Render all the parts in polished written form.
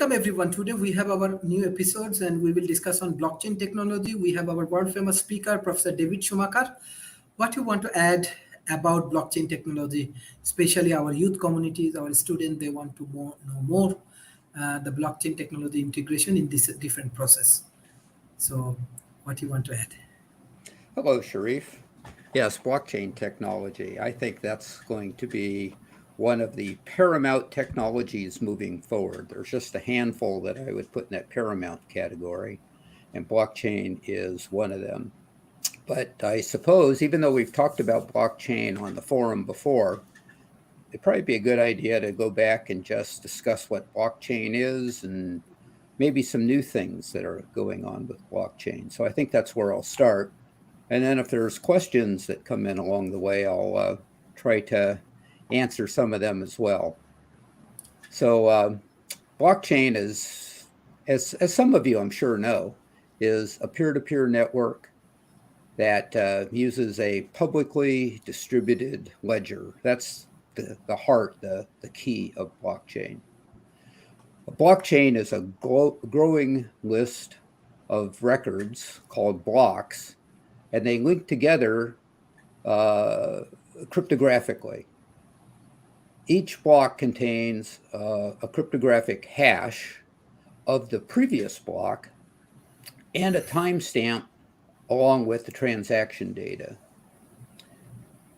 welcome everyone. Today we have our new episodes and we will discuss on blockchain technology. We have our world famous speaker, Professor David Schumacher. What you want to add about blockchain technology, especially our youth communities, our students, they want to know more the blockchain technology integration in this different process. So what you want to add? Hello, Sharif. Yes, blockchain technology. I think that's going to be one of the paramount technologies moving forward. There's just a handful that I would put in that paramount category, and blockchain is one of them. But I suppose, even though we've talked about blockchain on the forum before, it'd probably be a good idea to go back and just discuss what blockchain is and maybe some new things that are going on with blockchain. So I think that's where I'll start. And then if there's questions that come in along the way, I'll try to answer some of them as well. So blockchain is, as some of you I'm sure know, is a peer-to-peer network that uses a publicly distributed ledger. That's the heart, the key of blockchain. A blockchain is a growing list of records called blocks, and they link together cryptographically. Each block contains a cryptographic hash of the previous block and a timestamp along with the transaction data.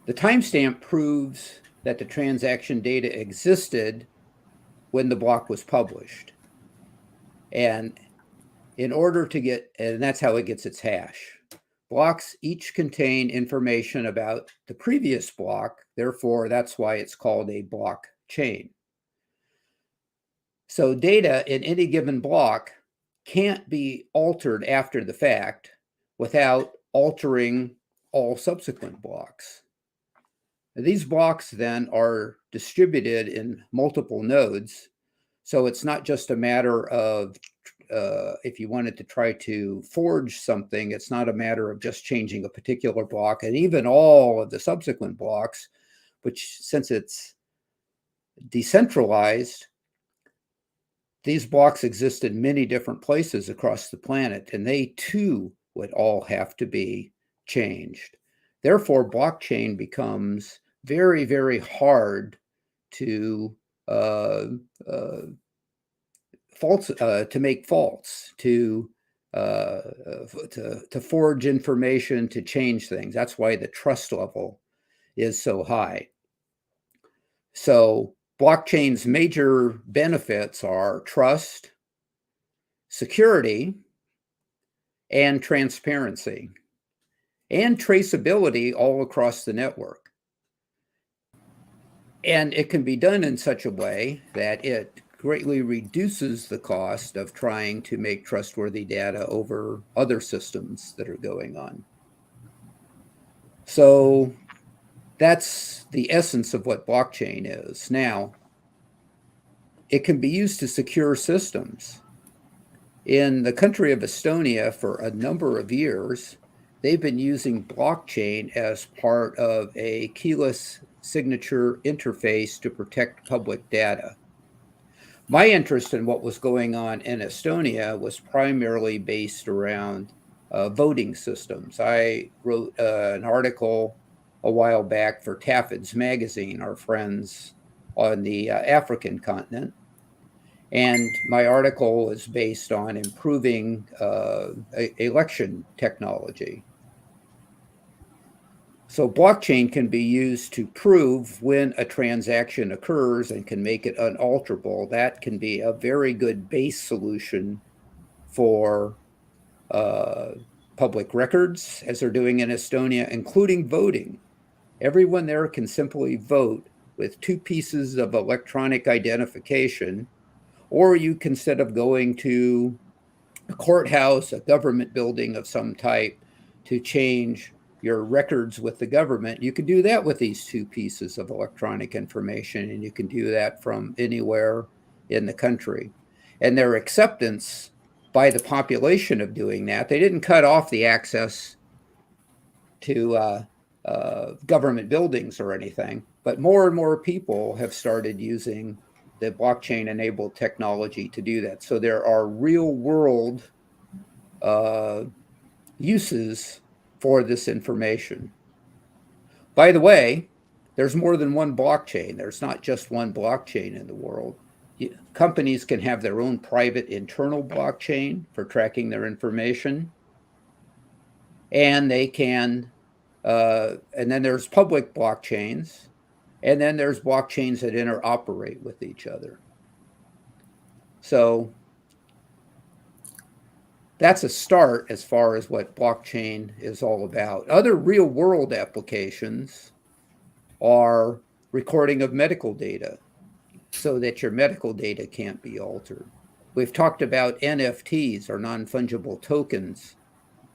The timestamp proves that the transaction data existed when the block was published. And in order to get, and that's how it gets its hash. Blocks each contain information about the previous block. Therefore, that's why it's called a blockchain. So data in any given block can't be altered after the fact without altering all subsequent blocks. These blocks then are distributed in multiple nodes. So it's not just a matter of if you wanted to try to forge something, it's not a matter of just changing a particular block, and even all of the subsequent blocks, which since it's decentralized, these blocks exist in many different places across the planet, and they too would all have to be changed. Therefore, blockchain becomes very, very hard to make faults, to forge information, to change things. That's why the trust level is so high. So blockchain's major benefits are trust, security, and transparency, and traceability all across the network. And it can be done in such a way that it greatly reduces the cost of trying to make trustworthy data over other systems that are going on. So that's the essence of what blockchain is. Now, it can be used to secure systems. In the country of Estonia, for a number of years, they've been using blockchain as part of a keyless signature interface to protect public data. My interest in what was going on in Estonia was primarily based around voting systems. I wrote an article a while back for Taffid's magazine, our friends on the African continent. And my article was based on improving election technology. So blockchain can be used to prove when a transaction occurs and can make it unalterable. That can be a very good base solution for public records, as they're doing in Estonia, including voting. Everyone there can simply vote with 2 pieces of electronic identification, or you can, instead of going to a courthouse, a government building of some type, to change your records with the government, you can do that with these 2 pieces of electronic information, and you can do that from anywhere in the country. And their acceptance by the population of doing that, they didn't cut off the access to government buildings or anything, but more and more people have started using the blockchain enabled technology to do that. So there are real world uses for this information. By the way, there's more than one blockchain. There's not just one blockchain in the world. Companies can have their own private internal blockchain for tracking their information. And they can, and then there's public blockchains, and then there's blockchains that interoperate with each other. So that's a start as far as what blockchain is all about. Other real world applications are recording of medical data so that your medical data can't be altered. We've talked about NFTs, or non-fungible tokens,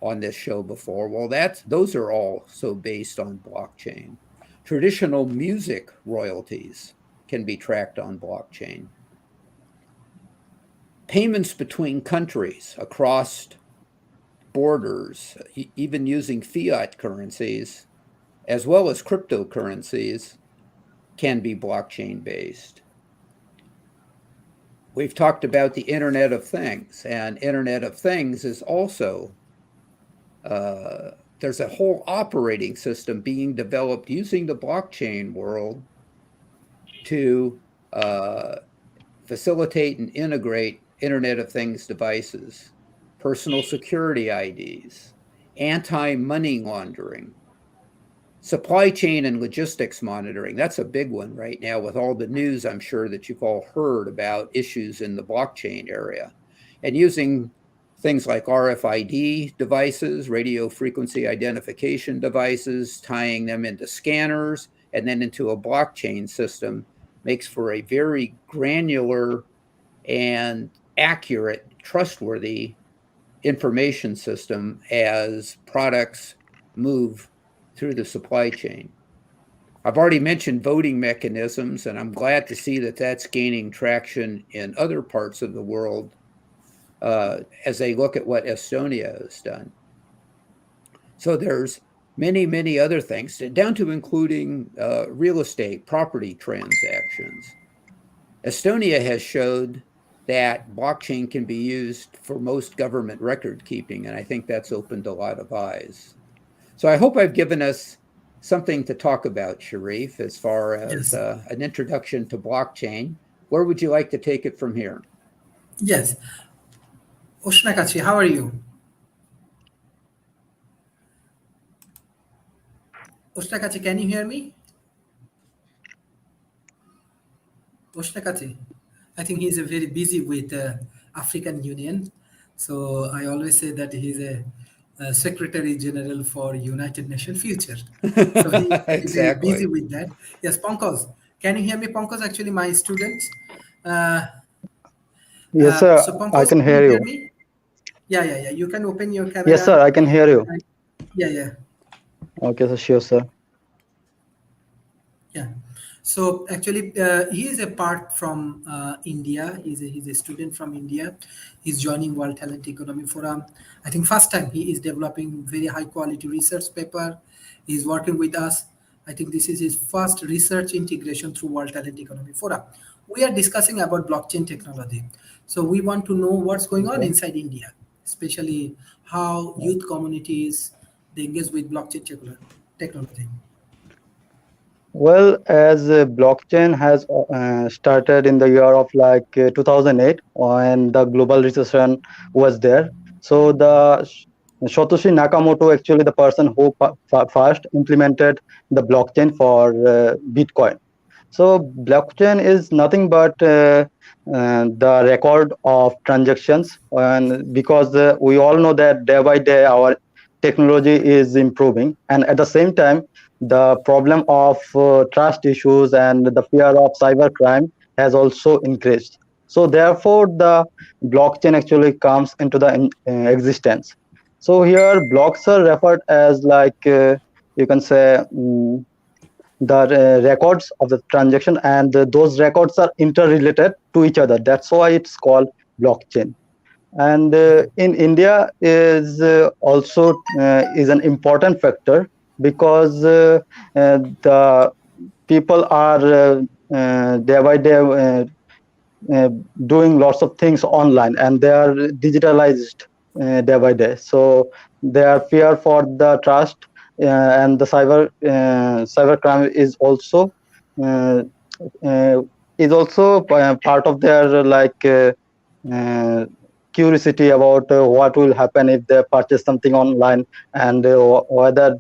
on this show before. Well, those are also based on blockchain. Traditional music royalties can be tracked on blockchain. Payments between countries across borders, even using fiat currencies, as well as cryptocurrencies, can be blockchain based. We've talked about the Internet of Things, and Internet of Things is also, there's a whole operating system being developed using the blockchain world to facilitate and integrate Internet of Things devices, personal security IDs, anti-money laundering, supply chain and logistics monitoring. That's a big one right now with all the news, I'm sure, that you've all heard about issues in the blockchain area. And using things like RFID devices, radio frequency identification devices, tying them into scanners and then into a blockchain system makes for a very granular and accurate, trustworthy information system as products move through the supply chain. I've already mentioned voting mechanisms, and I'm glad to see that that's gaining traction in other parts of the world as they look at what Estonia has done. So there's many, many other things, down to including real estate, property transactions. Estonia has showed that blockchain can be used for most government record keeping, and I think that's opened a lot of eyes. So I hope I've given us something to talk about, Sharif, as far as an introduction to blockchain. Where would you like to take it from here? Yes. Oshnakachi, how are you? Oshnakachi, can you hear me? Oshnakachi, I think he's very busy with African Union. So I always say that he's a Secretary General for United Nations Future. So he's very busy with that. Yes, Pankaj, can you hear me? Pankaj, actually my student. Yes, sir. So Pankaj, I can hear you. Me? Yeah. You can open your camera. Yes, sir. I can hear you. Yeah. Okay, so sure, sir. Yeah. So actually, he is a part from India. He's a student from India. He's joining World Talent Economy Forum. I think first time he is developing very high quality research paper. He's working with us. I think this is his first research integration through World Talent Economy Forum. We are discussing about blockchain technology. So we want to know what's going on inside India, especially how youth communities they engage with blockchain technology. Well, as blockchain has started in the year of 2008 when the global recession was there. So the Satoshi Nakamoto, actually the person who first implemented the blockchain for Bitcoin. So blockchain is nothing but the record of transactions, and because we all know that day by day our technology is improving, and at the same time the problem of trust issues and the fear of cybercrime has also increased. So therefore the blockchain actually comes into the existence. So here blocks are referred as you can say the records of the transaction, and those records are interrelated to each other. That's why it's called blockchain. And in India is also is an important factor, because the people are day by day uh, doing lots of things online, and they are digitalized day by day. So they are fear for the trust, and the cyber crime uh, uh, is also part of their uh, curiosity about what will happen if they purchase something online, and whether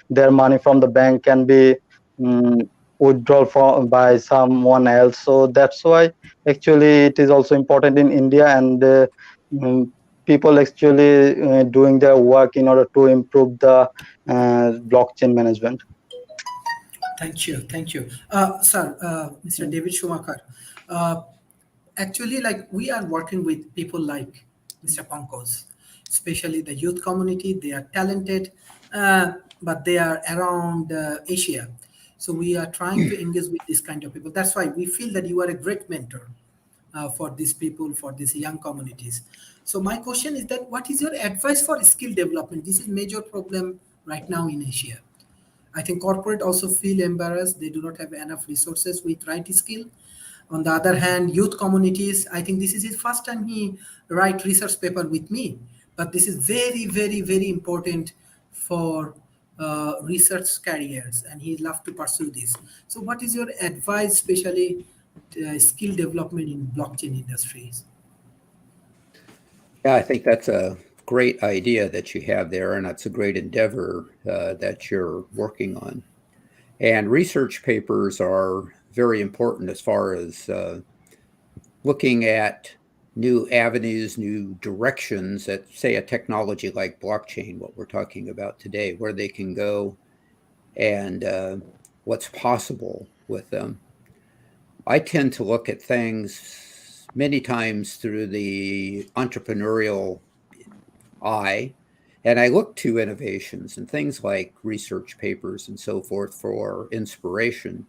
their money from the bank can be um, withdrawn by someone else. So that's why actually it is also important in India, and um, people actually doing their work in order to improve the blockchain management. Thank you, thank you, sir. Mr. David Schumacher. Uh, Actually, like we are working with people like Mr. Pankos, especially the youth community. They are talented, but they are around Asia. So we are trying to engage with this kind of people. That's why we feel that you are a great mentor for these people, for these young communities. So my question is that what is your advice for skill development? This is major problem right now in Asia. I think corporate also feel embarrassed. They do not have enough resources with right skill. On the other hand, youth communities, I think this is his first time he write research paper with me. But this is very, very, very important for research careers, and he love to pursue this. So, what is your advice, especially skill development in blockchain industries? Yeah, I think that's a great idea that you have there, and that's a great endeavor that you're working on. And research papers are very important as far as looking at new avenues, new directions that, say, a technology like blockchain, what we're talking about today, where they can go and what's possible with them. I tend to look at things many times through the entrepreneurial eye, and I look to innovations and things like research papers and so forth for inspiration.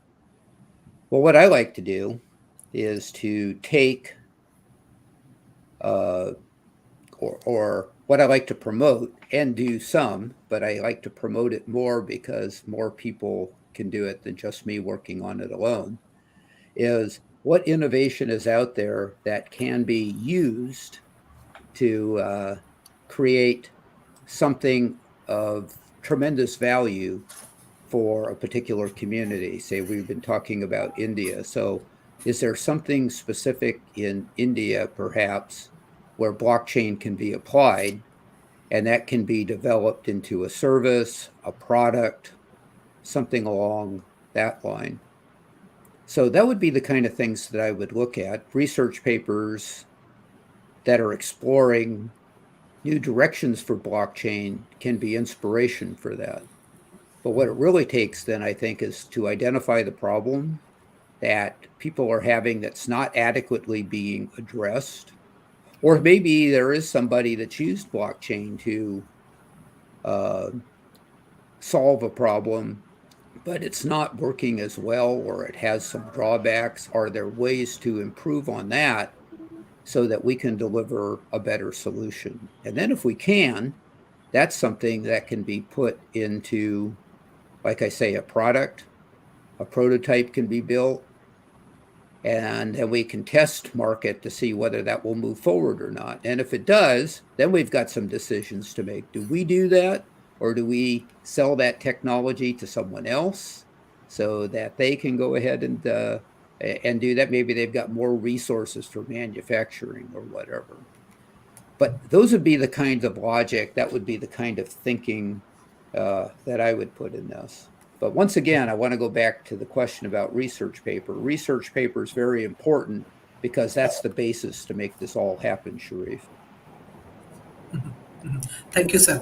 Well, what I like to do is to take uh, or what I like to promote and do some, but I like to promote it more because more people can do it than just me working on it alone, is what innovation is out there that can be used to create something of tremendous value for a particular community. Say we've been talking about India. So is there something specific in India, perhaps, where blockchain can be applied and that can be developed into a service, a product, something along that line? So that would be the kind of things that I would look at. Research papers that are exploring new directions for blockchain can be inspiration for that. But what it really takes then, I think, is to identify the problem that people are having that's not adequately being addressed. Or maybe there is somebody that's used blockchain to uh, solve a problem, but it's not working as well, or it has some drawbacks. Are there ways to improve on that so that we can deliver a better solution? And then if we can, that's something that can be put into, like I say, a product. A prototype can be built, and then we can test market to see whether that will move forward or not. And if it does, then we've got some decisions to make. Do we do that, or do we sell that technology to someone else so that they can go ahead and do that? Maybe they've got more resources for manufacturing or whatever. But those would be the kinds of logic, that would be the kind of thinking that I would put in this. But once again, I want to go back to the question about research paper. Research paper is very important because that's the basis to make this all happen, Sharif. Thank you, sir.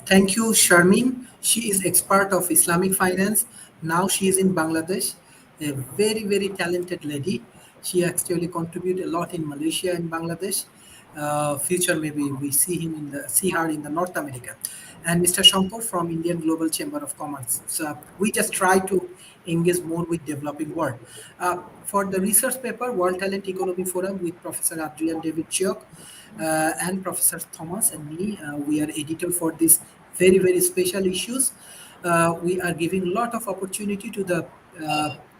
Thank you, Sharmin. She is expert of Islamic finance. Now she is in Bangladesh. A very, very talented lady. She actually contribute a lot in Malaysia and Bangladesh. Future maybe we see her in the North America. And Mr. Shankar from Indian Global Chamber of Commerce. So we just try to engage more with developing world. For the research paper, World Talent Economy Forum with Professor Adrian David Chiok and Professor Thomas and me, we are editor for these very, very special issues. We are giving a lot of opportunity to the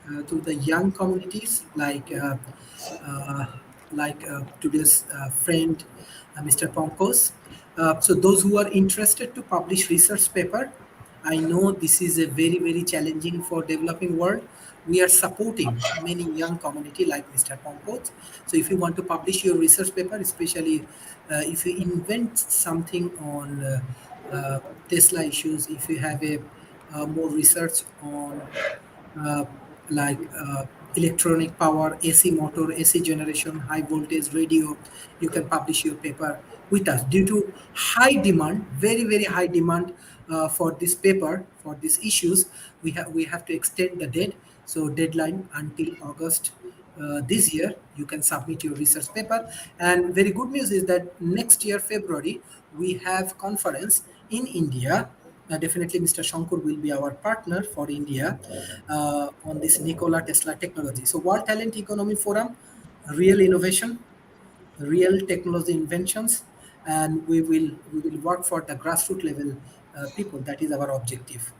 to the young communities uh, today's friend, Mr. Ponkos. So those who are interested to publish research paper, I know this is a very, very challenging for developing world. We are supporting many young community like Mr. Ponkos. So if you want to publish your research paper, especially if you invent something on Tesla issues, if you have a more research on uh, electronic power, AC motor, AC generation, high voltage radio, you can publish your paper with us. Due to high demand, very very high demand for this paper, for these issues, we have to extend the date. So deadline until August this year, you can submit your research paper. And very good news is that next year February we have conference in India. Definitely, Mr. Shankar will be our partner for India on this Nikola Tesla technology. So, World Talent Economy Forum, real innovation, real technology inventions, and we will work for the grassroots level people. That is our objective.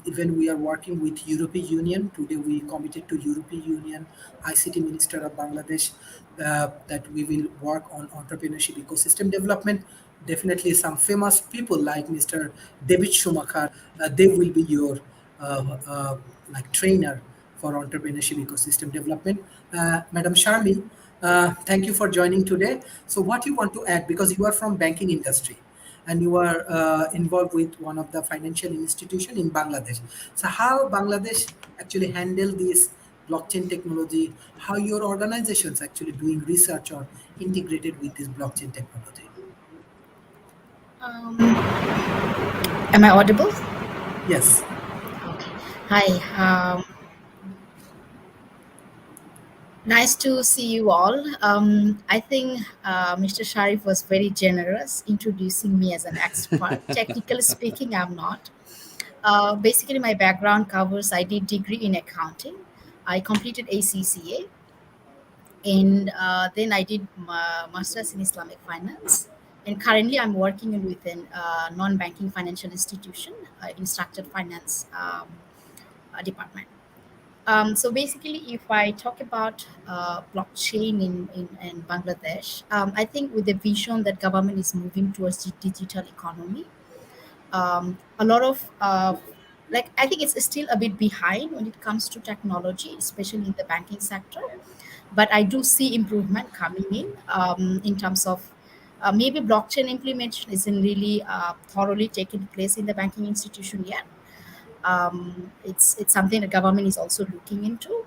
Even we are working with European Union today. We committed to European Union, ICT Minister of Bangladesh, that we will work on entrepreneurship ecosystem development. Definitely, some famous people like Mr. David Schumacher, they will be your trainer for entrepreneurship ecosystem development. Madam Sharmi, thank you for joining today. So, what you want to add, because you are from banking industry and you are involved with one of the financial institution in Bangladesh. So, how Bangladesh actually handle this blockchain technology? How your organizations actually doing research or integrated with this blockchain technology? Um, am I audible? Yes. Okay. Hi. Nice to see you all. I think Mr. Sharif was very generous introducing me as an expert. Technically speaking, I'm not. Basically, my background covers I did degree in accounting. I completed ACCA, and then I did master's in Islamic finance. And currently, I'm working with a non-banking financial institution in structured finance department. So basically, if I talk about blockchain in Bangladesh, I think with the vision that government is moving towards the digital economy, a lot of I think it's still a bit behind when it comes to technology, especially in the banking sector. But I do see improvement coming in terms of maybe blockchain implementation isn't really thoroughly taking place in the banking institution yet. It's something the government is also looking into,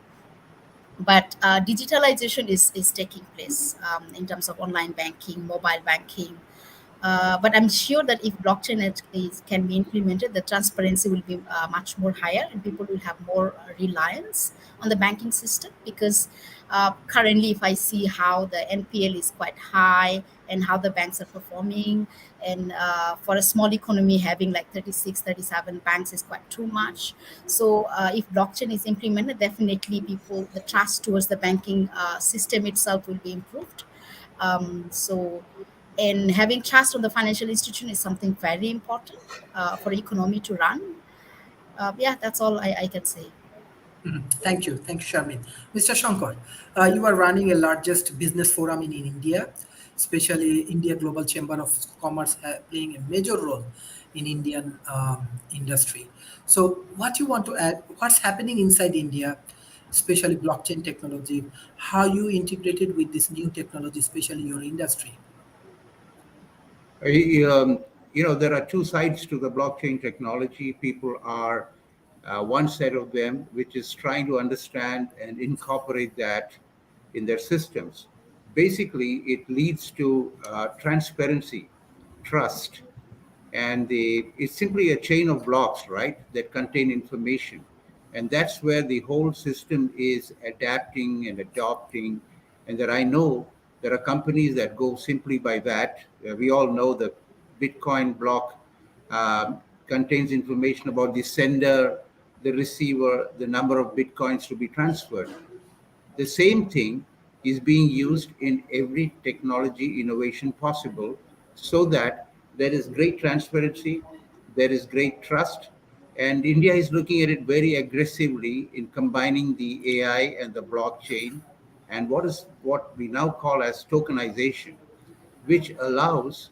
but digitalization is taking place in terms of online banking, mobile banking. But I'm sure that if blockchain can be implemented, the transparency will be much more higher, and people will have more reliance on the banking system. Because currently, if I see how the NPL is quite high and how the banks are performing, and for a small economy, having like 36, 37 banks is quite too much. So if blockchain is implemented, definitely the trust towards the banking system itself will be improved. So, and having trust on the financial institution is something very important for economy to run. Yeah, that's all I can say. Thank you, Sharmin. Mr. Shankar, you are running a largest business forum in India, especially India Global Chamber of Commerce playing a major role in Indian industry. So, what you want to add? What's happening inside India, especially blockchain technology? How you integrated with this new technology, especially your industry? I- there are two sides to the blockchain technology. People are one set of them, which is trying to understand and incorporate that in their systems. Basically, it leads to transparency, trust, and it's simply a chain of blocks, right, that contain information. And that's where the whole system is adapting and adopting. And that I know there are companies that go simply by that. We all know the Bitcoin block contains information about the sender, the receiver, the number of Bitcoins to be transferred. The same thing is being used in every technology innovation possible, so that there is great transparency, there is great trust, And India is looking at it very aggressively in combining the AI and the blockchain and what we now call as tokenization, which allows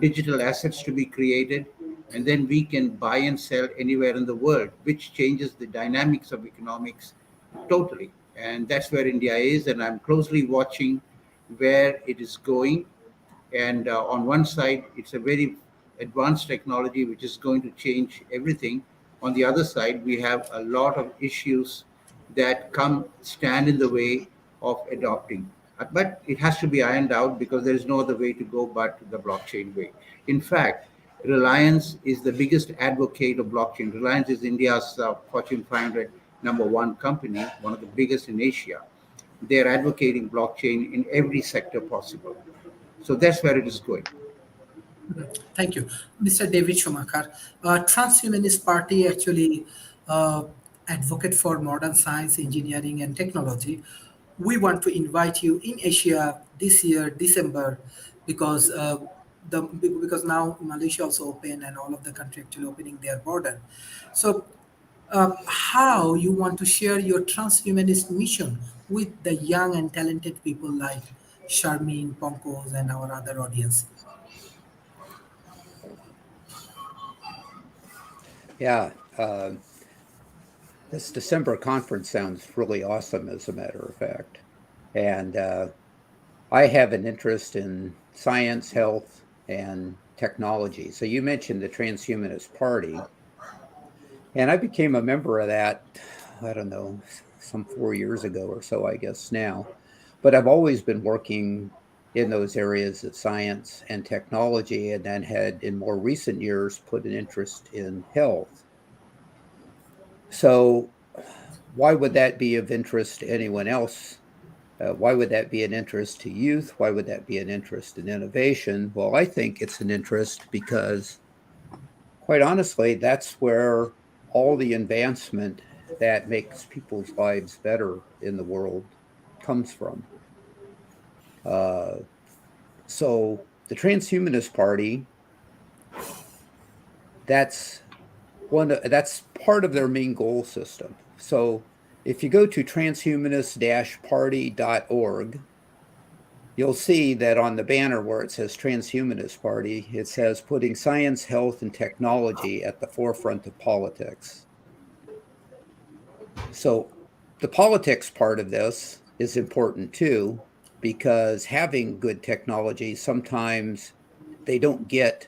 digital assets to be created, and then we can buy and sell anywhere in the world, which changes the dynamics of economics totally. And that's where India is, and I'm closely watching where it is going. And on one side, it's a very advanced technology which is going to change everything. On the other side, we have a lot of issues that come stand in the way of adopting. But it has to be ironed out because there is no other way to go but the blockchain way. In fact, Reliance is the biggest advocate of blockchain. Reliance is India's Fortune 500 number one company, one of the biggest in Asia. They're advocating blockchain in every sector possible. So that's where it is going. Thank you. Mr. David Schumacher. Transhumanist Party actually advocate for modern science, engineering, and technology. We want to invite you in Asia this year, December, because because now Malaysia also open and all of the country actually opening their border. So how you want to share your transhumanist mission with the young and talented people like Charmin, Ponkos, and our other audience? Yeah, this December conference sounds really awesome, as a matter of fact. And I have an interest in science, health, and technology. So you mentioned the Transhumanist Party, and I became a member of that, I don't know, some 4 years ago or so, I guess now. But I've always been working in those areas of science and technology, and then had in more recent years put an interest in health. So why would that be of interest to anyone else? Why would that be an interest to youth? Why would that be an interest in innovation? Well, I think it's an interest because, quite honestly, that's where all the advancement that makes people's lives better in the world comes from. So the Transhumanist Party, that's that's part of their main goal system. So if you go to transhumanist-party.org, you'll see that on the banner where it says Transhumanist Party, it says putting science, health, and technology at the forefront of politics. So the politics part of this is important too, because having good technology, sometimes they don't get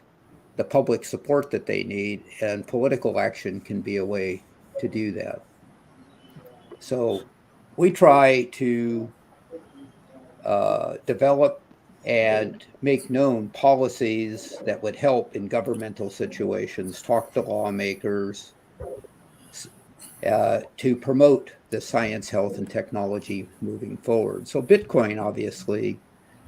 the public support that they need, and political action can be a way to do that. So we try to develop and make known policies that would help in governmental situations, talk to lawmakers, to promote the science, health, and technology moving forward. So Bitcoin obviously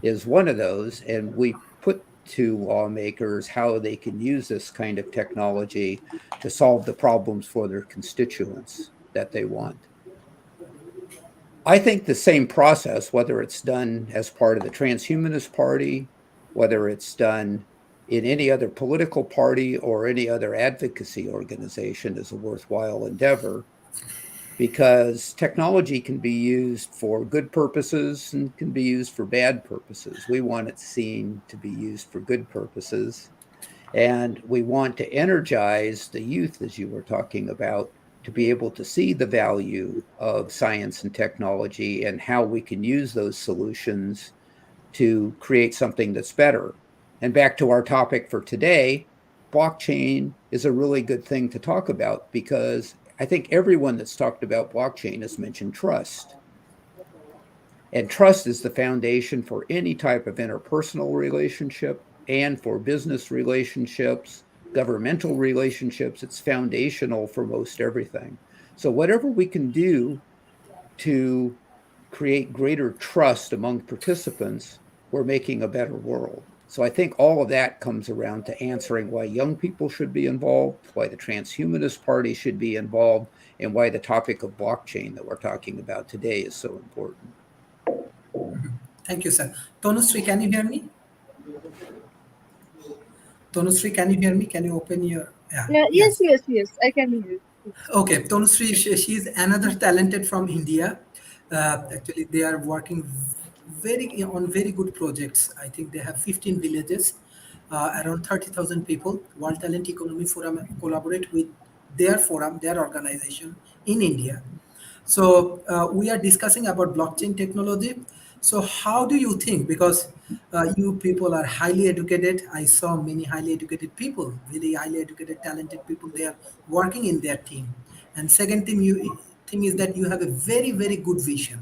is one of those, and we put to lawmakers how they can use this kind of technology to solve the problems for their constituents that they want. I think the same process, whether it's done as part of the Transhumanist Party, whether it's done in any other political party or any other advocacy organization, is a worthwhile endeavor, because technology can be used for good purposes and can be used for bad purposes. We want it seen to be used for good purposes. And we want to energize the youth, as you were talking about, to be able to see the value of science and technology and how we can use those solutions to create something that's better. And back to our topic for today, blockchain is a really good thing to talk about, because I think everyone that's talked about blockchain has mentioned trust. And trust is the foundation for any type of interpersonal relationship and for business relationships, governmental relationships. It's foundational for most everything. So whatever we can do to create greater trust among participants, we're making a better world. So I think all of that comes around to answering why young people should be involved, why the Transhumanist Party should be involved, and why the topic of blockchain that we're talking about today is so important. Thank you, sir. Tonusri, can you hear me? Tonusri, can you hear me? Can you open your Yeah, Yeah, yes, yes. yes, yes. I can hear you. Okay, Tanushree, she's another talented from India. Actually, they are working very on very good projects. I think they have 15 villages, around 30,000 people. World Talent Economy Forum collaborate with their forum, their organization in India. So we are discussing about blockchain technology. So how do you think? Because you people are highly educated. I saw many highly educated people, really highly educated, talented people. They are working in their team. And second thing is that you have a very very good vision.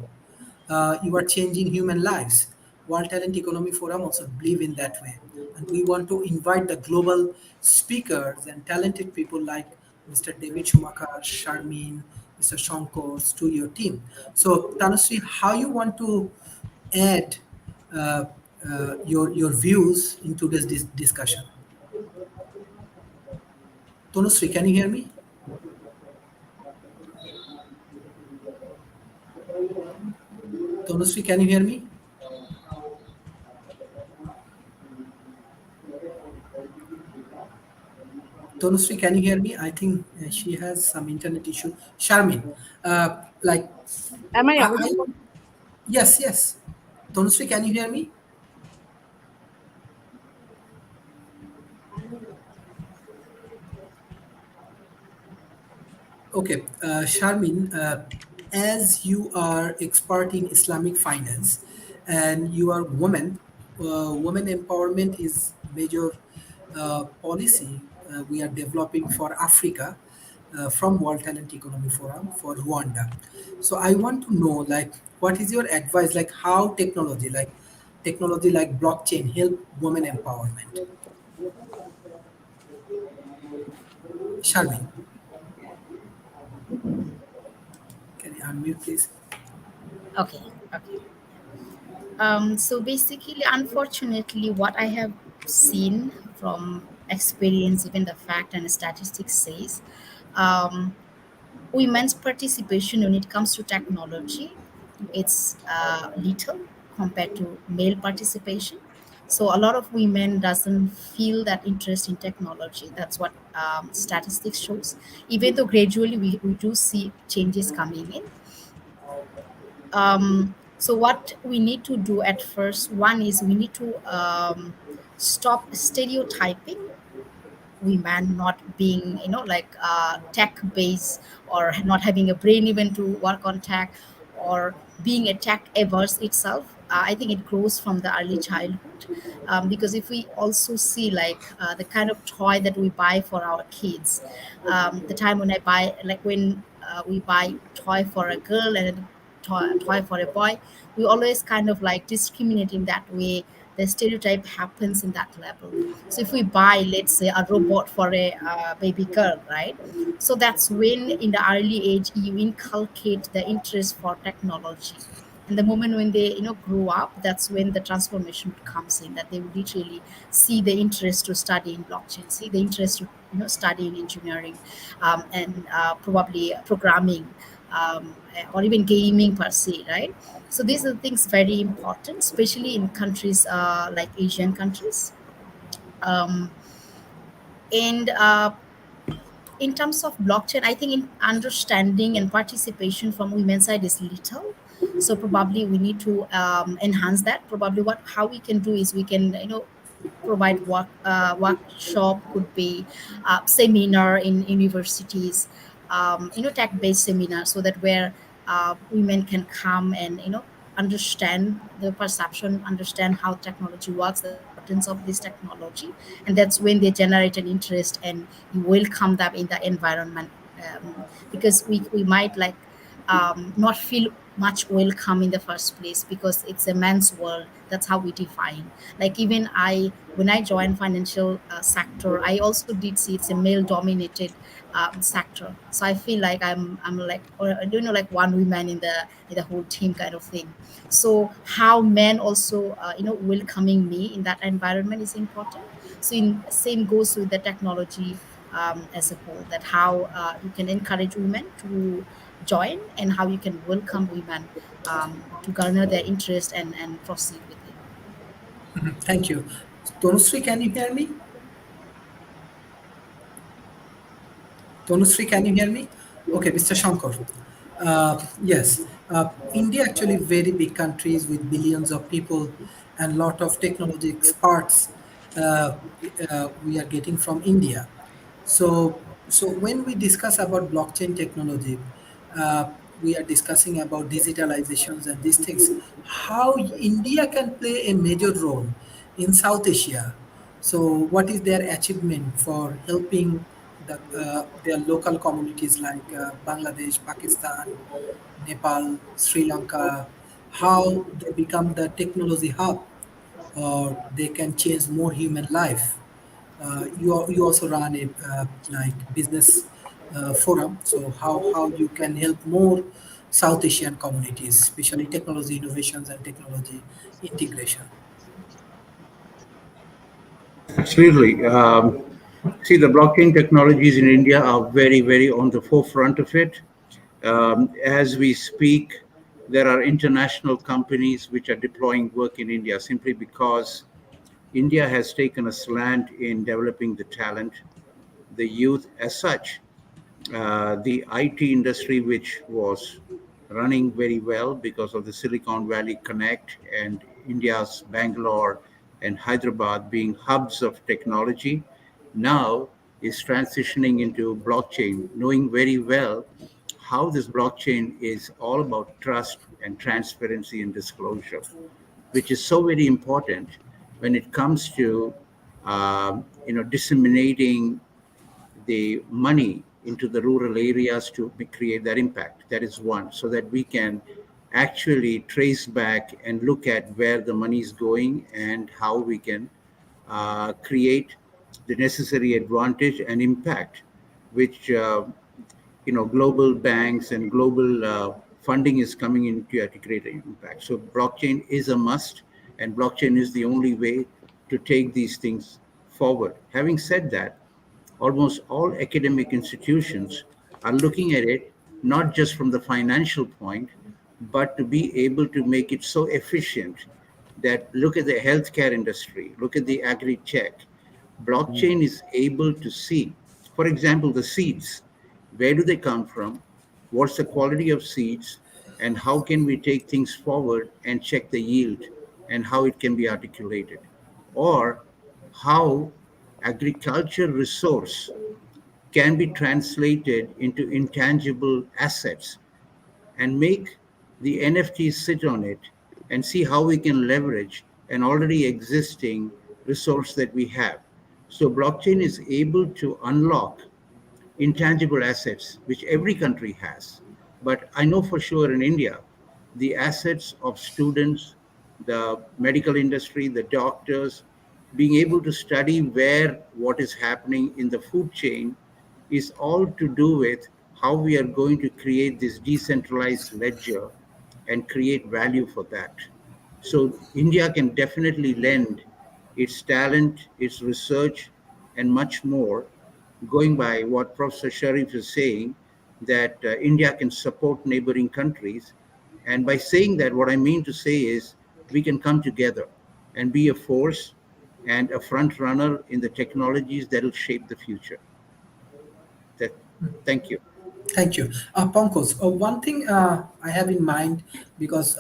You are changing human lives. World Talent Economy Forum also believe in that way. And we want to invite the global speakers and talented people like Mr. David Schumacher, Sharmin, Mr. Shankos to your team. So, Tanushree, how you want to add uh, your views into this discussion? Tanushree, can you hear me? Tanushree, can you hear me? Tanushree, can you hear me? I think she has some internet issue. Sharmin, like Am I I audible? want, yes, yes. Tanushree, can you hear me? Okay, Sharmin, as you are expert in Islamic finance and you are woman, women empowerment is major policy we are developing for Africa from World Talent Economy Forum for Rwanda. So I want to know, like, what is your advice, like how technology like blockchain help women empowerment? Sharmin, can you unmute, please? Okay, okay. So basically, unfortunately, what I have seen from experience, even the fact and statistics says, um, women's participation when it comes to technology, it's little compared to male participation. So a lot of women doesn't feel that interest in technology. That's what statistics shows. Even though gradually we do see changes coming in, so what we need to do at first, one is we need to stop stereotyping women not being, like tech based, or not having a brain even to work on tech, or being a tech averse itself. I think it grows from the early childhood, because if we also see like the kind of toy that we buy for our kids, the time when I buy, like when we buy toy for a girl and a toy for a boy, we always kind of like discriminate in that way. The stereotype happens in that level. So if we buy, let's say, a robot for a baby girl, right? So that's when, in the early age, you inculcate the interest for technology. And the moment when they, grow up, that's when the transformation comes in. That they would literally see the interest to study in blockchain, see the interest to, study in engineering, and probably programming, or even gaming per se, right? So these are things very important, especially in countries like Asian countries. Um, and in terms of blockchain, I think in understanding and participation from women's side is little. So probably we need to enhance that. Probably what how we can do is we can, provide workshop, could be seminar in universities, tech based seminar, so that where women can come and, understand the perception, understand how technology works, the importance of this technology. And that's when they generate an interest and you welcome them in the environment. Because we might like not feel much welcome in the first place, because it's a man's world. That's how we define. Like even I, when I joined financial sector, I also did see it's a male dominated sector. So I feel like I'm like, or I don't know, like one woman in the whole team kind of thing. So how men also welcoming me in that environment is important. So in same goes with the technology as a whole, that how you can encourage women to join, and how you can welcome women to garner their interest and proceed with it. Thank you. Tanushree, can you hear me? Tanushree, can you hear me? Okay, Mr. Shankar. Yes, India actually very big countries with billions of people and lot of technology experts uh, we are getting from India. So when we discuss about blockchain technology, we are discussing about digitalizations and these things. How India can play a major role in South Asia. So what is their achievement for helping their local communities like Bangladesh, Pakistan, Nepal, Sri Lanka? How they become the technology hub, or they can change more human life. You also run a like business forum. So how you can help more South Asian communities, especially technology innovations and technology integration. Absolutely. See, the blockchain technologies in India are very, very on the forefront of it. As we speak, there are international companies which are deploying work in India simply because India has taken a slant in developing the talent, the youth as such. The IT industry, which was running very well because of the Silicon Valley Connect and India's Bangalore and Hyderabad being hubs of technology, now is transitioning into blockchain, knowing very well how this blockchain is all about trust and transparency and disclosure, which is so very important when it comes to disseminating the money into the rural areas to create that impact. That is one, so that we can actually trace back and look at where the money is going and how we can create the necessary advantage and impact, which global banks and global funding is coming into to create an impact. So blockchain is a must, and blockchain is the only way to take these things forward. Having said that, almost all academic institutions are looking at it not just from the financial point, but to be able to make it so efficient that look at the healthcare industry, look at the agri tech. Blockchain is able to see, for example, the seeds. Where do they come from? What's the quality of seeds? And how can we take things forward and check the yield and how it can be articulated? Or how agriculture resource can be translated into intangible assets and make the NFTs sit on it and see how we can leverage an already existing resource that we have. So blockchain is able to unlock intangible assets, which every country has. But I know for sure in India, the assets of students, the medical industry, the doctors, being able to study where what is happening in the food chain is all to do with how we are going to create this decentralized ledger and create value for that. So India can definitely lend its talent, its research, and much more, going by what Professor Sharif is saying, that India can support neighboring countries. And by saying that, what I mean to say is we can come together and be a force and a front runner in the technologies that will shape the future. That, thank you. Thank you. Pankos, one thing I have in mind, because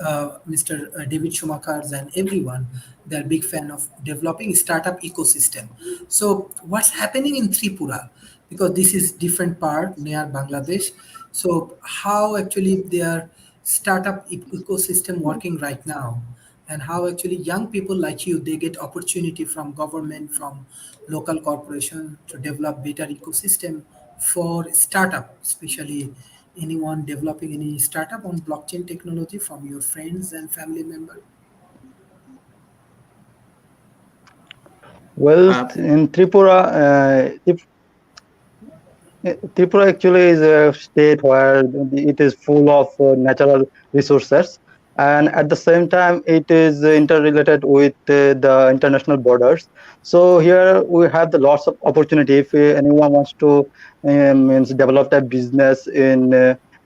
Mr. David Schumacher and everyone, they're big fan of developing startup ecosystem. So what's happening in Tripura? Because this is different part near Bangladesh. So how actually their startup ecosystem working right now? And how actually young people like you, they get opportunity from government, from local corporation to develop better ecosystem for startup, especially anyone developing any startup on blockchain technology from your friends and family member. Well, Uh, in Tripura, Tripura actually is a state where it is full of natural resources, and at the same time, it is interrelated with the international borders. So here we have the lots of opportunity. If anyone wants to means develop a business in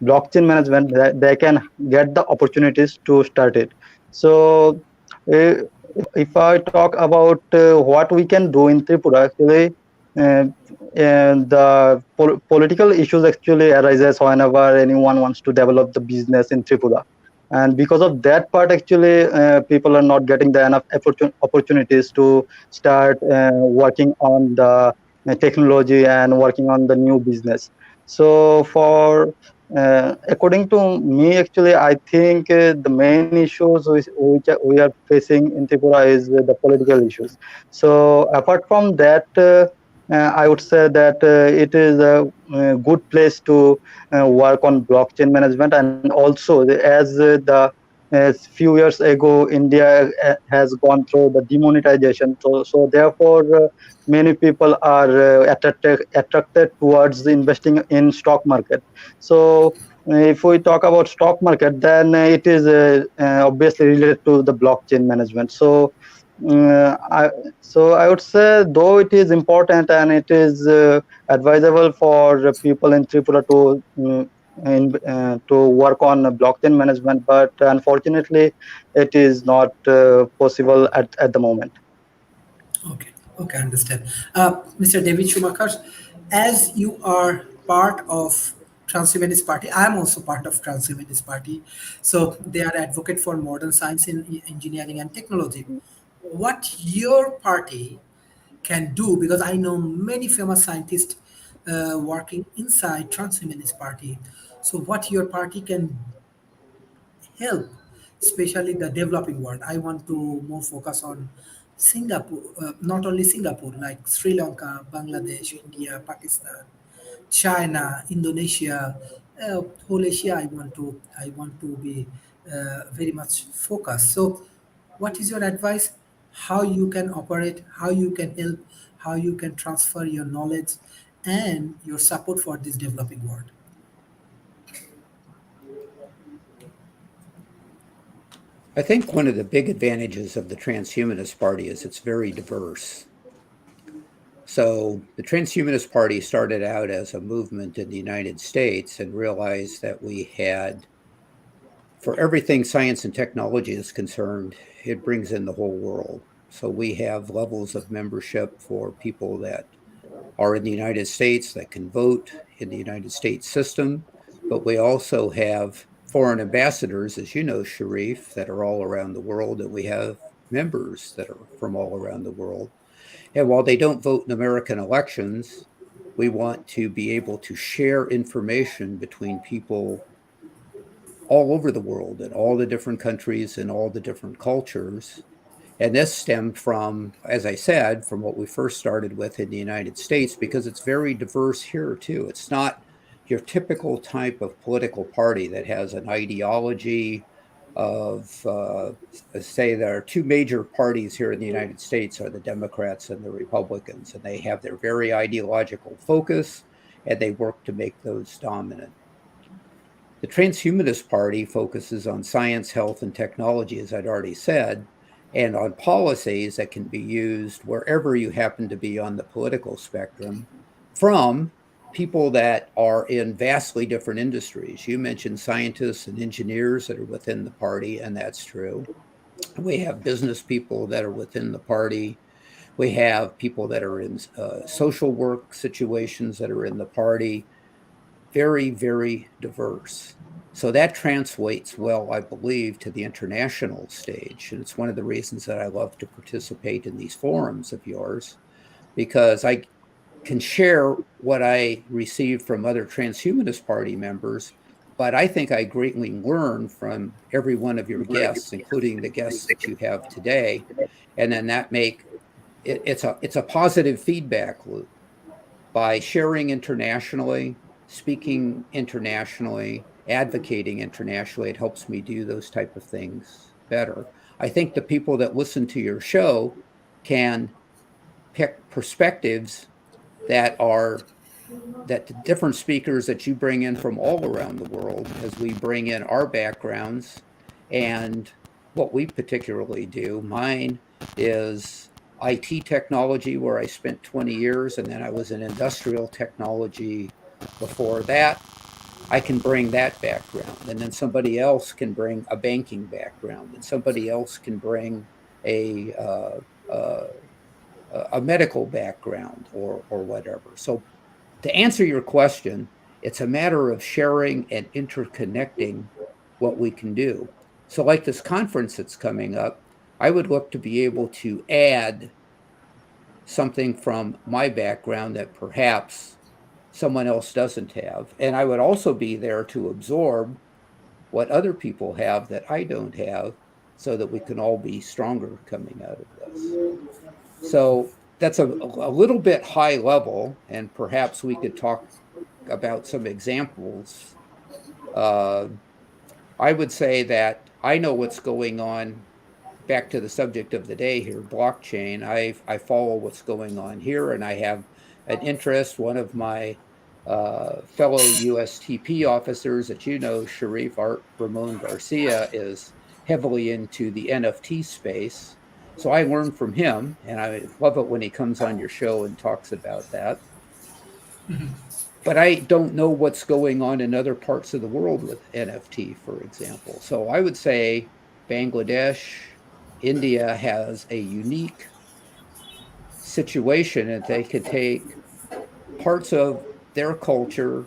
blockchain management, they can get the opportunities to start it. So uh, if I talk about what we can do in Tripura, actually. uh, and the political issues actually arises whenever anyone wants to develop the business in Tripura. And because of that part, actually, people are not getting the enough opportunities to start working on the technology and working on the new business. So, according to me, actually, I think the main issues which we are facing in Tripura is the political issues. So, apart from that, I would say that it is a good place to work on blockchain management, and also as few years ago, India has gone through the demonetization. So therefore, many people are attracted towards investing in stock market. So if we talk about stock market, then it is obviously related to the blockchain management. So uh, I, I would say, though it is important and it is advisable for people in Tripura to work on blockchain management, but unfortunately, it is not possible at the moment. Okay, okay, understand. Mr. David Schumacher, as you are part of Transhumanist Party, I am also part of Transhumanist Party. So they are advocate for modern science in engineering and technology. What your party can do, because I know many famous scientists working inside Transhumanist Party. So what your party can help, especially the developing world. I want to more focus on Singapore, not only Singapore, like Sri Lanka, Bangladesh, India, Pakistan, China, Indonesia, whole Asia. I want to be very much focused. So, what is your advice? How you can operate? How you can help? How you can transfer your knowledge and your support for this developing world? I think one of the big advantages of the Transhumanist Party is it's very diverse. So the Transhumanist Party started out as a movement in the United States and realized that we had, for everything science and technology is concerned, it brings in the whole world. So we have levels of membership for people that are in the United States that can vote in the United States system, but we also have foreign ambassadors, as you know, Sharif, that are all around the world, and we have members that are from all around the world. And while they don't vote in American elections, we want to be able to share information between people all over the world in all the different countries and all the different cultures. And this stemmed from, as I said, from what we first started with in the United States, because it's very diverse here too. It's not your typical type of political party that has an ideology of, say, there are two major parties here in the United States are the Democrats and the Republicans, and they have their very ideological focus, and they work to make those dominant. The Transhumanist Party focuses on science, health, and technology, as I'd already said, and on policies that can be used wherever you happen to be on the political spectrum from people that are in vastly different industries. You mentioned scientists and engineers that are within the party, and that's true. We have business people that are within the party. We have people that are in social work situations that are in the party. Very, very diverse. So that translates well, I believe, to the international stage. And it's one of the reasons that I love to participate in these forums of yours, because I can share what I receive from other Transhumanist Party members, but I think I greatly learn from every one of your guests, including the guests that you have today. And then that it's a positive feedback loop. By sharing internationally, speaking internationally, advocating internationally, it helps me do those type of things better. I think the people that listen to your show can pick perspectives that are that the different speakers that you bring in from all around the world, as we bring in our backgrounds and what we particularly do. Mine is IT technology, where I spent 20 years, and then I was in industrial technology before that. I can bring that background, and then somebody else can bring a banking background, and somebody else can bring a a medical background or whatever. So to answer your question, it's a matter of sharing and interconnecting what we can do. So, like this conference that's coming up, I would look to be able to add something from my background that perhaps someone else doesn't have. And I would also be there to absorb what other people have that I don't have so that we can all be stronger coming out of this. So that's a little bit high level, and perhaps we could talk about some examples. Uh, I would say that I know what's going on. Back to the subject of the day here, blockchain. I follow what's going on here, and I have an interest. One of my fellow USTP officers that you know, Sharif Art Ramon Garcia, is heavily into the NFT space. So I learned from him, and I love it when he comes on your show and talks about that. But I don't know what's going on in other parts of the world with NFT, for example. So I would say Bangladesh, India has a unique situation that they could take parts of their culture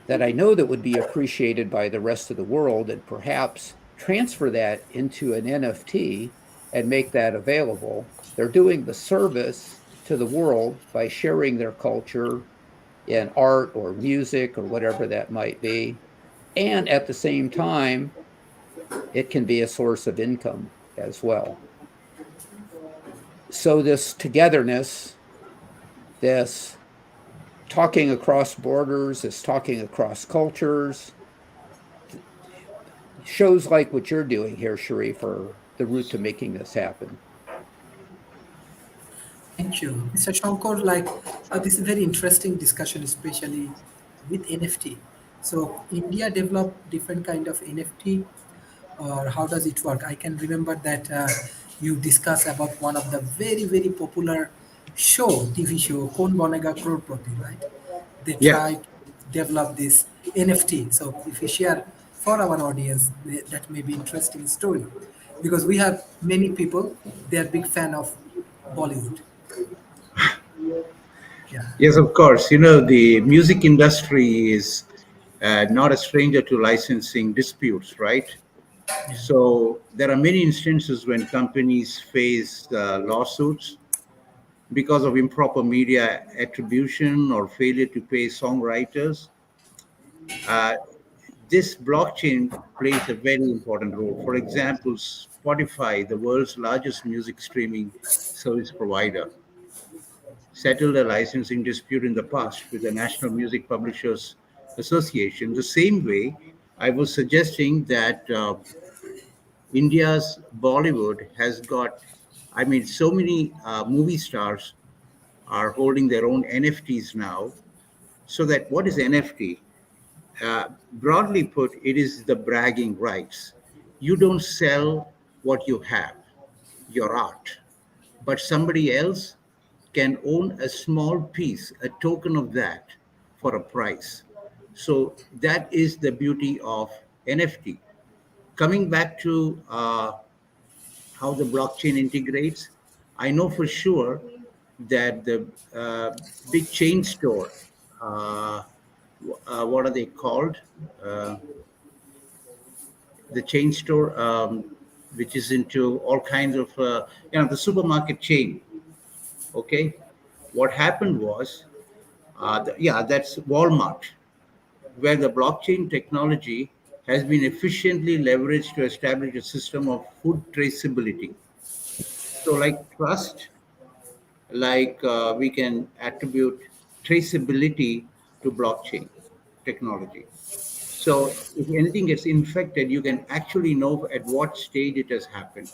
that I know that would be appreciated by the rest of the world and perhaps transfer that into an NFT and make that available. They're doing the service to the world by sharing their culture in art or music or whatever that might be. And at the same time, it can be a source of income as well. So, this togetherness, this talking across borders, this talking across cultures, shows like what you're doing here, Sharif, are the route to making this happen. Thank you, Mr. Shankar. Like this is a very interesting discussion, especially with NFT. So India developed different kind of NFT, or how does it work? I can remember that you discussed about one of the very popular TV show, Kon Banega Crorepati, right? They Yeah. try to develop this NFT. So if you share for our audience, that may be interesting story, because we have many people they are big fan of Bollywood. Yeah. Yes, of course. The music industry is not a stranger to licensing disputes, right? Yeah. So there are many instances when companies face lawsuits because of improper media attribution or failure to pay songwriters. Uh, this blockchain plays a very important role. For example, Spotify, the world's largest music streaming service provider, settled a licensing dispute in the past with the National Music Publishers Association. The same way, I was suggesting that India's Bollywood has got, I mean, so many movie stars are holding their own NFTs now. So that what is NFT? Broadly put, it is the bragging rights. You don't sell what you have, your art, but somebody else can own a small piece, a token of that for a price. So that is the beauty of NFT. Coming back to how the blockchain integrates, I know for sure that the big chain store, uh, what are they called? Uh, the chain store, which is into all kinds of, the supermarket chain. Okay. What happened was, that's Walmart, where the blockchain technology has been efficiently leveraged to establish a system of food traceability. So, like trust, we can attribute traceability to blockchain technology. So if anything gets infected, you can actually know at what stage it has happened.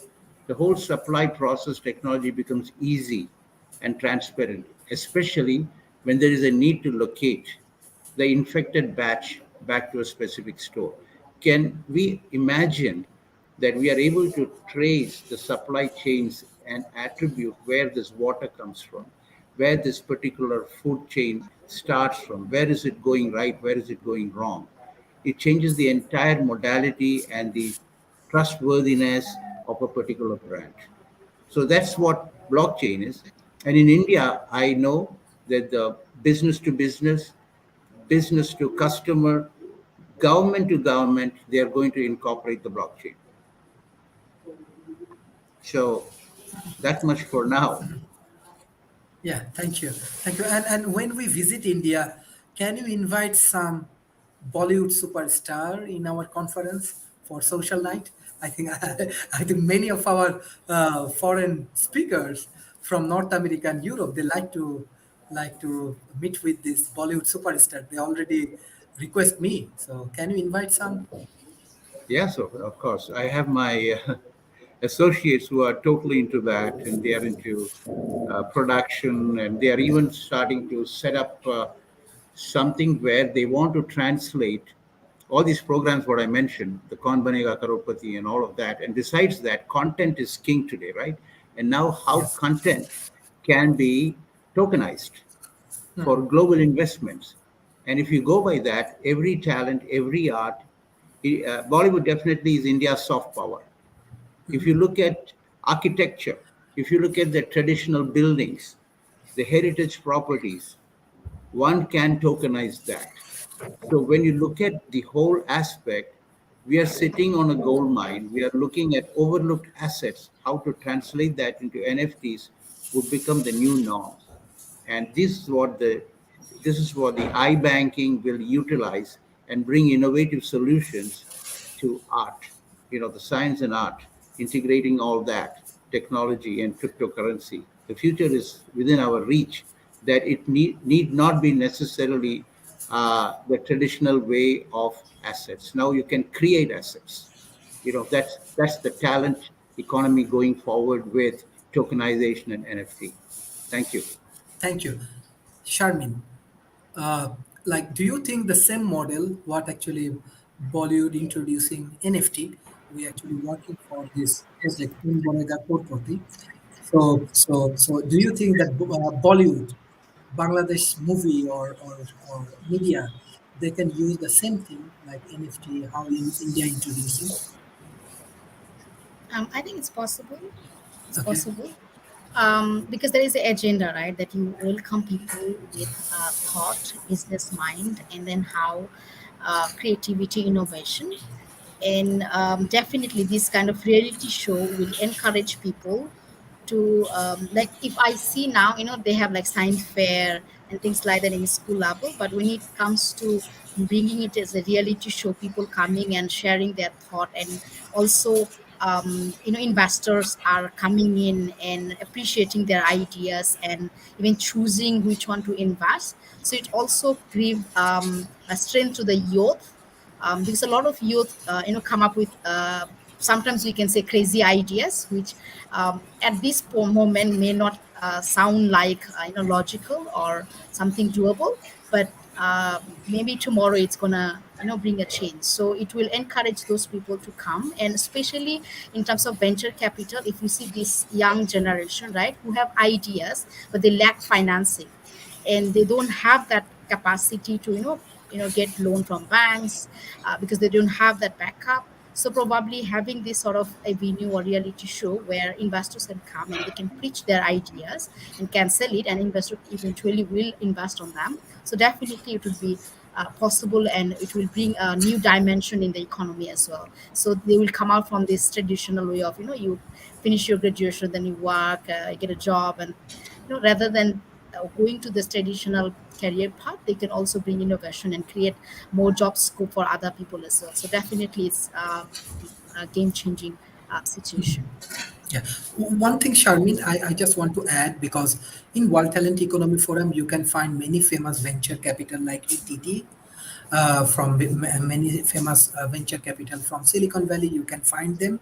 The whole supply process technology becomes easy and transparent, especially when there is a need to locate the infected batch back to a specific store. Can we imagine that we are able to trace the supply chains and attribute where this water comes from, where this particular food chain starts from, where is it going right, where is it going wrong? It changes the entire modality and the trustworthiness of a particular brand. So that's what blockchain is. And in India, I know that the business to customer, government to government, they are going to incorporate the blockchain. So that much for now. Yeah, thank you. Thank you. And when we visit India, can you invite some Bollywood superstar in our conference for social night? I think I think many of our foreign speakers from North America and Europe, they like to meet with this Bollywood superstar. They already request me. So can you invite some? Yeah, so of course, I have my associates who are totally into that, and they are into production, and they are even starting to set up something where they want to translate all these programs what I mentioned, the Kaun Banega Karorpati and all of that. And besides that, content is king today, right? And now how Yes. content can be tokenized for global investments. And if you go by that, every talent, every art, Bollywood definitely is India's soft power. If you look at architecture, if you look at the traditional buildings, the heritage properties, one can tokenize that. So when you look at the whole aspect, we are sitting on a gold mine. We are looking at overlooked assets. How to translate that into NFTs would become the new norms. And this is what the iBanking will utilize and bring innovative solutions to art, the science and art, integrating all that technology and cryptocurrency. The future is within our reach, that it need not be necessarily the traditional way of assets. Now you can create assets. That's the talent economy going forward with tokenization and NFT. Thank you. Thank you. Sharmin, uh, do you think the same model, what actually Bollywood introducing NFT, we actually working for this as like in Bonega Korpoti. So do you think that Bollywood, Bangladesh movie or media, they can use the same thing like NFT, how in India introducing? I think it's possible. It's Okay. possible. Because there is an agenda, right? That you welcome people with thought, business mind, and then how creativity, innovation, and definitely this kind of reality show will encourage people to like if I see now, they have like science fair and things like that in school level, but when it comes to bringing it as a reality show, people coming and sharing their thought, and also investors are coming in and appreciating their ideas and even choosing which one to invest, so it also give a strength to the youth, because a lot of youth come up with sometimes we can say crazy ideas which at this moment may not sound like logical or something doable, but maybe tomorrow it's gonna bring a change, so it will encourage those people to come, and especially in terms of venture capital, if you see this young generation, right, who have ideas but they lack financing, and they don't have that capacity to get loan from banks, because they don't have that backup. So probably having this sort of a venue or reality show where investors can come and they can pitch their ideas and can sell it, and investor eventually will invest on them, so definitely it would be possible, and it will bring a new dimension in the economy as well. So they will come out from this traditional way of you finish your graduation, then you work, get a job, and rather than going to this traditional career path, they can also bring innovation and create more job scope for other people as well. So definitely it's a game changing situation. Yeah. One thing, Sharmin, I just want to add because in World Talent Economy Forum, you can find many famous venture capital like ATT, many famous venture capital from Silicon Valley. You can find them.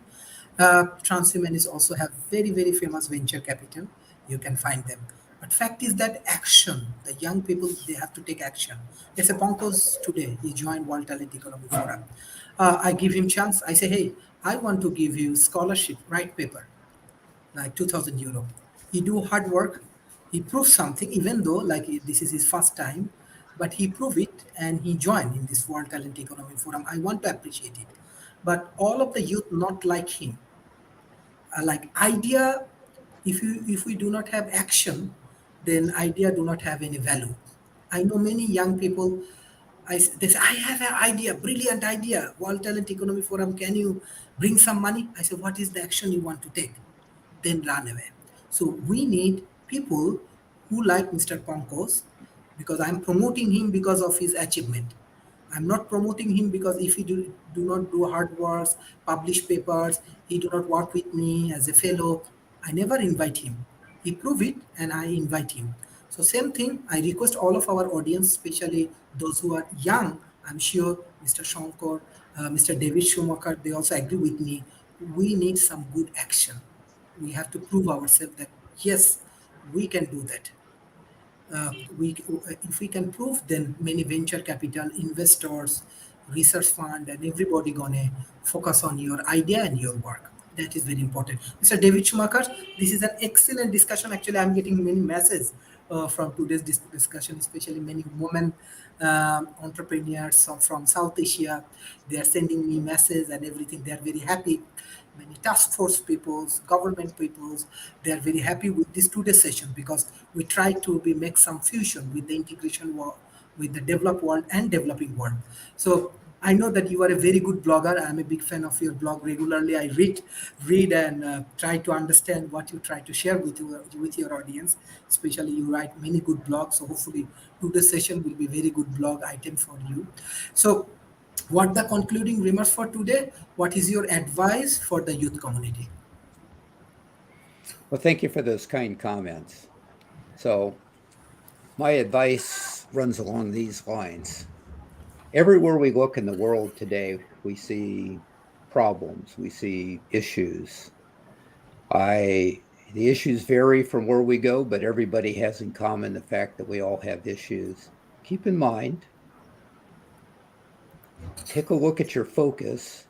Transhumanis also have very, very famous venture capital. You can find them. But fact is that action, the young people, they have to take action. Let's say Pankos today, he joined World Talent Economy Forum. I give him chance. I say, hey, I want to give you scholarship, write paper like 2000 euro. He do hard work, he proves something, even though like this is his first time, but he prove it and he joined in this World Talent Economy Forum. I want to appreciate it. But all of the youth not like him, like idea, If we do not have action, then idea do not have any value. I know many young people. They say, I have an idea, brilliant idea. World Talent Economy Forum, can you bring some money? I say, what is the action you want to take? Then run away. So we need people who like Mr. Pankos, because I'm promoting him because of his achievement. I'm not promoting him because if he do not do hard works, publish papers, he do not work with me as a fellow. I never invite him. He prove it and I invite him. So same thing, I request all of our audience, especially those who are young. I'm sure Mr. Shankar, Mr. David Schumacher, they also agree with me. We need some good action. We have to prove ourselves that yes, we can do that. If we can prove, then many venture capital investors, research fund, and everybody gonna focus on your idea and your work. That is very important. Mr. David Schumacher, this is an excellent discussion. Actually, I'm getting many messages from today's discussion, especially many women entrepreneurs from South Asia. They are sending me messages and everything. They are very happy. Many task force peoples, government peoples, they are very happy with this today's session because we try to make some fusion with the integration world, with the developed world and developing world. So I know that you are a very good blogger. I'm a big fan of your blog. Regularly, I read and try to understand what you try to share with your audience. Especially, you write many good blogs. So hopefully, today's session will be very good blog item for you. So what the concluding remarks for today? What is your advice for the youth community? Well, thank you for those kind comments. So, my advice runs along these lines. Everywhere we look in the world today, we see problems, we see issues. The issues vary from where we go, but everybody has in common the fact that we all have issues. Keep in mind, take a look at your focus,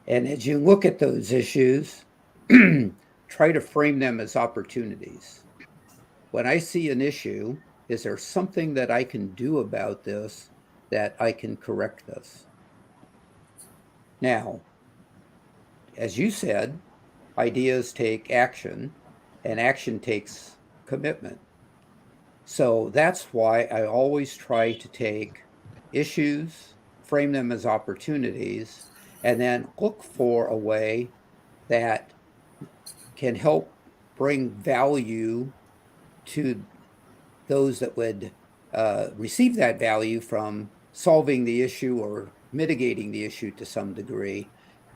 and as you look at those issues, try to frame them as opportunities. When I see an issue, is there something that I can do about this, that I can correct this? Now, as you said, ideas take action, and action takes commitment. So that's why I always try to take issues, frame them as opportunities, and then look for a way that can help bring value to those that would receive that value from solving the issue or mitigating the issue to some degree,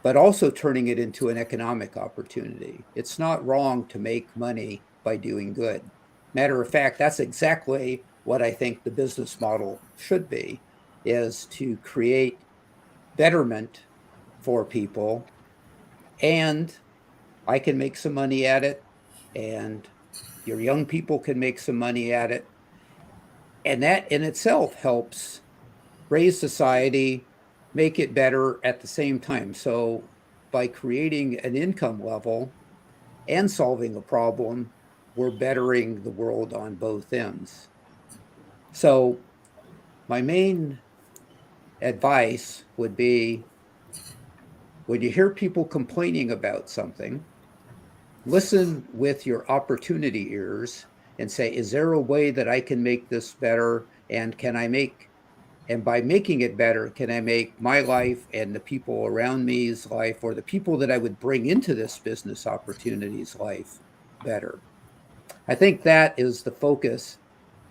but also turning it into an economic opportunity. It's not wrong to make money by doing good. Matter of fact, that's exactly what I think the business model should be, is to create betterment for people, and I can make some money at it, and your young people can make some money at it. And that in itself helps raise society, make it better at the same time. So by creating an income level and solving a problem, we're bettering the world on both ends. So my main advice would be, when you hear people complaining about something, listen with your opportunity ears and say, is there a way that I can make this better? And by making it better, can I make my life and the people around me's life, or the people that I would bring into this business opportunity's life, better? I think that is the focus,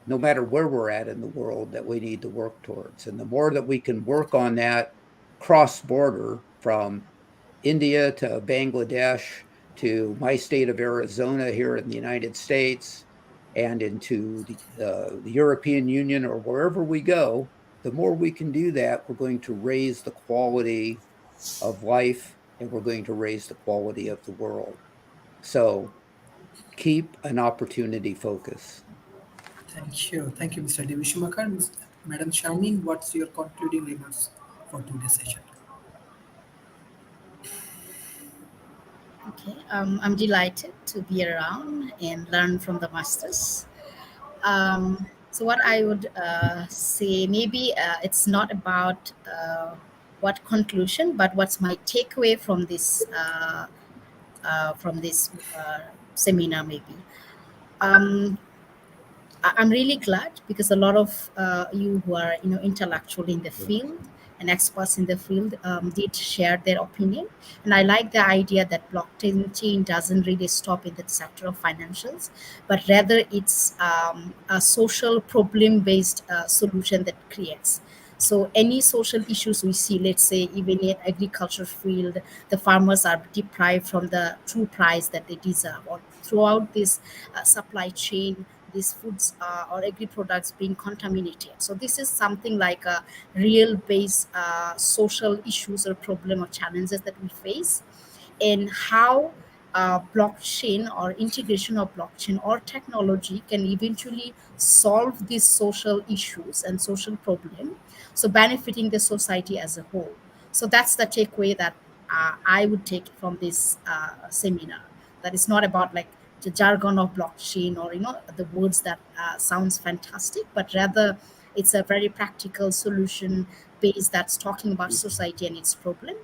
no matter where we're at in the world, that we need to work towards. And the more that we can work on that cross-border, from India to Bangladesh to my state of Arizona here in the United States, and into the European Union or wherever we go, the more we can do that, we're going to raise the quality of life, and we're going to raise the quality of the world. So keep an opportunity focus. Thank you, Mr. David Schumacher. Madam Sharmin, what's your concluding remarks for today's session? Okay, I'm delighted to be around and learn from the masters. So what I would say, maybe it's not about what conclusion, but what's my takeaway from this seminar maybe. Um, I'm really glad because a lot of you who are intellectual in the field and experts in the field did share their opinion, and I like the idea that blockchain chain doesn't really stop in the sector of financials, but rather it's a social problem based solution that creates. So any social issues we see, let's say even in agriculture field, the farmers are deprived from the true price that they deserve, or throughout this supply chain, these foods or agri products being contaminated. So this is something like a real base social issues or problem or challenges that we face, and how blockchain or integration of blockchain or technology can eventually solve these social issues and social problem, so benefiting the society as a whole. So that's the takeaway that I would take from this seminar. That is not about like the jargon of blockchain or the words that sounds fantastic, but rather it's a very practical solution base that's talking about society and its problem,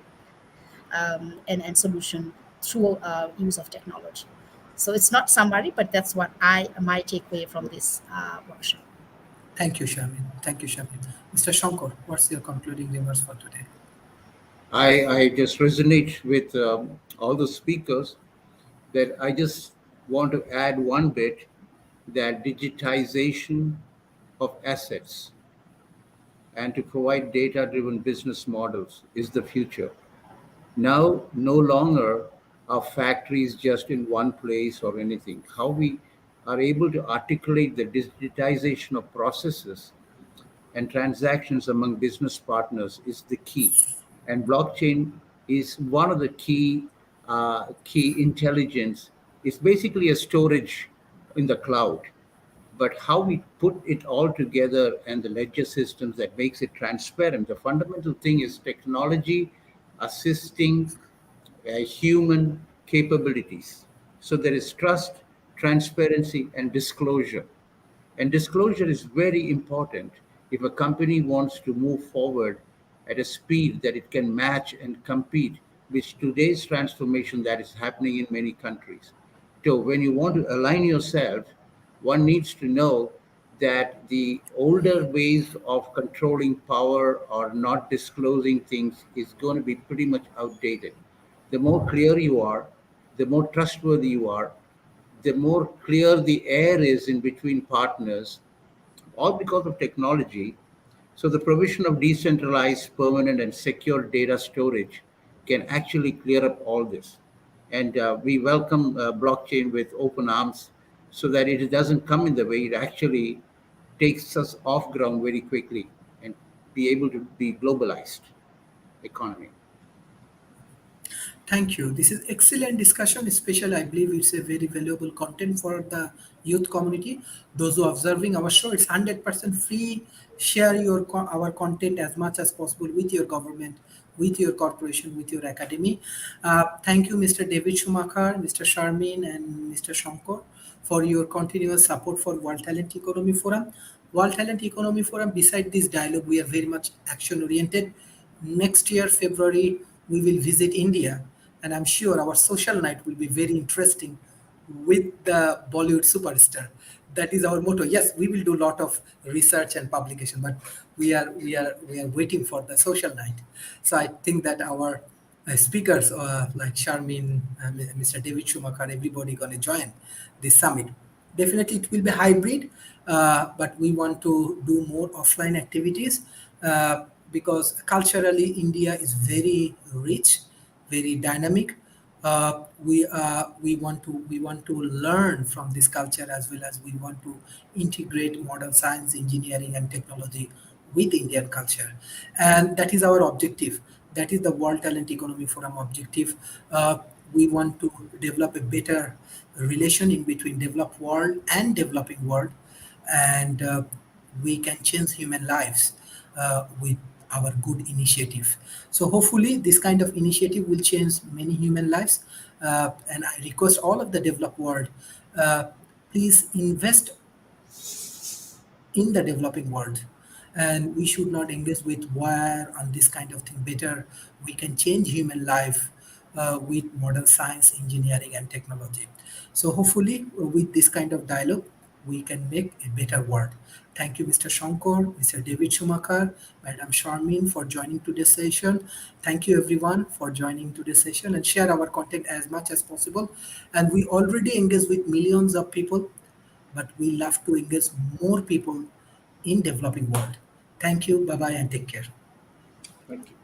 and solution through use of technology. So it's not summary, but that's what I my takeaway from this workshop. Thank you, Shamin. Thank you, Shamin. Mr. Shankar, what's your concluding remarks for today? I just resonate with all the speakers, that I just want to add one bit, that digitization of assets and to provide data driven business models is the future. Now, no longer are factories just in one place or anything. How we are able to articulate the digitization of processes and transactions among business partners is the key. And blockchain is one of the key intelligence. It's basically a storage in the cloud, but how we put it all together and the ledger systems that makes it transparent. The fundamental thing is technology assisting human capabilities. So there is trust, transparency, and disclosure. And disclosure is very important if a company wants to move forward at a speed that it can match and compete with today's transformation that is happening in many countries. So, when you want to align yourself, one needs to know that the older ways of controlling power or not disclosing things is going to be pretty much outdated. The more clear you are, the more trustworthy you are, the more clear the air is in between partners, all because of technology. So the provision of decentralized, permanent, and secure data storage can actually clear up all this. And we welcome blockchain with open arms, so that it doesn't come in the way. It actually takes us off ground very quickly and be able to be globalized economy. Thank you. This is excellent discussion. Especially, I believe it's a very valuable content for the youth community. Those who are observing our show, it's 100% free. Share our content as much as possible with your government, with your corporation, with your academy. Thank you, Mr. David Schumacher, Mr. Sharmin, and Mr. Shankar, for your continuous support for World Talent Economy Forum. World Talent Economy Forum, beside this dialogue, we are very much action oriented. Next year, February, we will visit India, and I'm sure our social night will be very interesting with the Bollywood superstar. That is our motto. Yes, we will do a lot of research and publication, but we are waiting for the social night. So I think that our speakers like Sharmin, Mr. David Schumacher, everybody gonna join this summit. Definitely, it will be hybrid, but we want to do more offline activities because culturally India is very rich, very dynamic. We want to learn from this culture, as well as we want to integrate modern science, engineering, and technology with Indian culture, and that is our objective. That is the World Talent Economy Forum objective. We want to develop a better relation in between developed world and developing world, and we can change human lives with our good initiative. So hopefully this kind of initiative will change many human lives. And I request all of the developed world, uh, please invest in the developing world, and we should not engage with war on this kind of thing. Better we can change human life with modern science, engineering, and technology. So hopefully, with this kind of dialogue, we can make a better world. Thank you, Mr. Shankar, Mr. David Schumacher, Madam Sharmin for joining today's session. Thank you, everyone, for joining today's session and share our content as much as possible. And we already engage with millions of people, but we love to engage more people in developing world. Thank you. Bye bye and take care. Thank you.